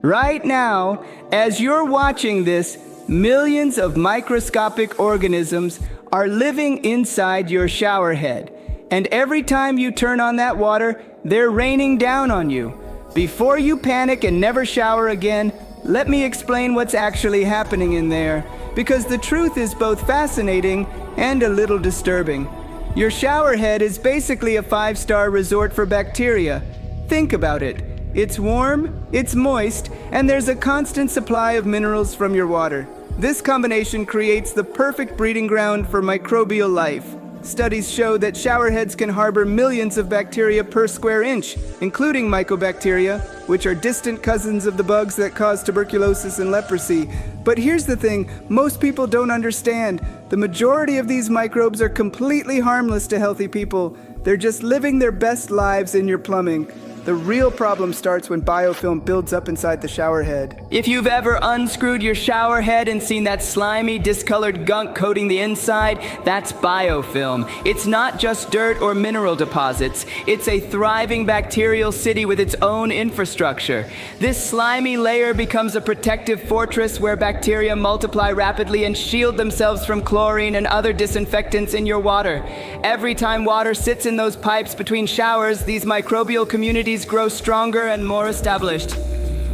Right now, as you're watching this, millions of microscopic organisms are living inside your shower head. And every time you turn on that water, they're raining down on you. Before you panic and never shower again, let me explain what's actually happening in there, because the truth is both fascinating and a little disturbing. Your shower head is basically a 5-star resort for bacteria. Think about it. It's warm, it's moist, and there's a constant supply of minerals from your water. This combination creates the perfect breeding ground for microbial life. Studies show that shower heads can harbor millions of bacteria per square inch, including mycobacteria, which are distant cousins of the bugs that cause tuberculosis and leprosy. But here's the thing, most people don't understand. The majority of these microbes are completely harmless to healthy people. They're just living their best lives in your plumbing. The real problem starts when biofilm builds up inside the shower head. If you've ever unscrewed your shower head and seen that slimy, discolored gunk coating the inside, that's biofilm. It's not just dirt or mineral deposits. It's a thriving bacterial city with its own infrastructure. This slimy layer becomes a protective fortress where bacteria multiply rapidly and shield themselves from chlorine and other disinfectants in your water. Every time water sits in those pipes between showers, these microbial communities grow stronger and more established.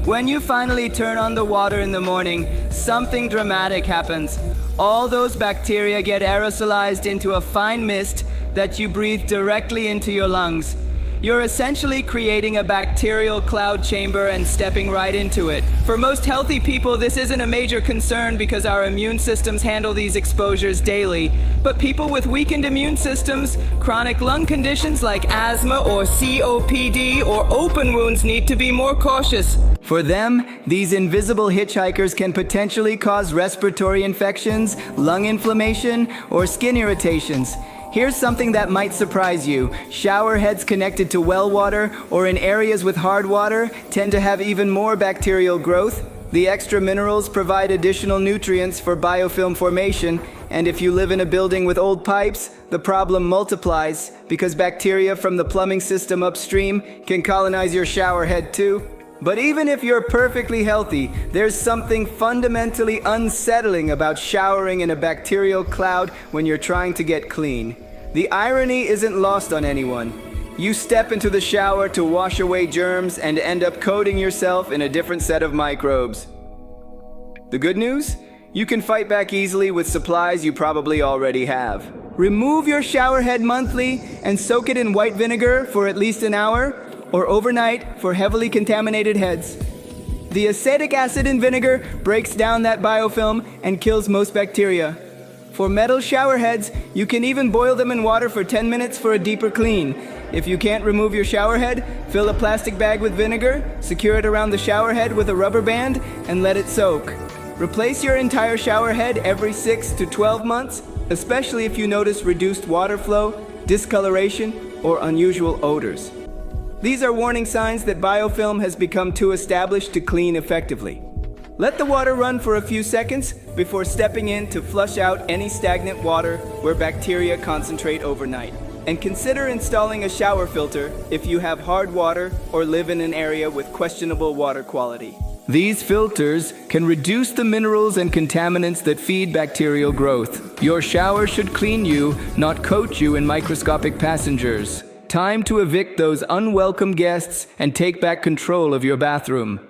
When you finally turn on the water in the morning, something dramatic happens. All those bacteria get aerosolized into a fine mist that you breathe directly into your lungs. You're essentially creating a bacterial cloud chamber and stepping right into it. For most healthy people, this isn't a major concern because our immune systems handle these exposures daily. But people with weakened immune systems, chronic lung conditions like asthma or COPD, or open wounds need to be more cautious. For them, these invisible hitchhikers can potentially cause respiratory infections, lung inflammation, or skin irritations. Here's something that might surprise you. Shower heads connected to well water or in areas with hard water tend to have even more bacterial growth. The extra minerals provide additional nutrients for biofilm formation, and if you live in a building with old pipes, the problem multiplies because bacteria from the plumbing system upstream can colonize your shower head too. But even if you're perfectly healthy, there's something fundamentally unsettling about showering in a bacterial cloud when you're trying to get clean. The irony isn't lost on anyone. You step into the shower to wash away germs and end up coating yourself in a different set of microbes. The good news? You can fight back easily with supplies you probably already have. Remove your shower head monthly and soak it in white vinegar for at least an hour, or overnight for heavily contaminated heads. The acetic acid in vinegar breaks down that biofilm and kills most bacteria. For metal shower heads, you can even boil them in water for 10 minutes for a deeper clean. If you can't remove your shower head, fill a plastic bag with vinegar, secure it around the shower head with a rubber band, and let it soak. Replace your entire shower head every 6 to 12 months, especially if you notice reduced water flow, discoloration, or unusual odors. These are warning signs that biofilm has become too established to clean effectively. Let the water run for a few seconds before stepping in to flush out any stagnant water where bacteria concentrate overnight. And consider installing a shower filter if you have hard water or live in an area with questionable water quality. These filters can reduce the minerals and contaminants that feed bacterial growth. Your shower should clean you, not coat you in microscopic passengers. Time to evict those unwelcome guests and take back control of your bathroom.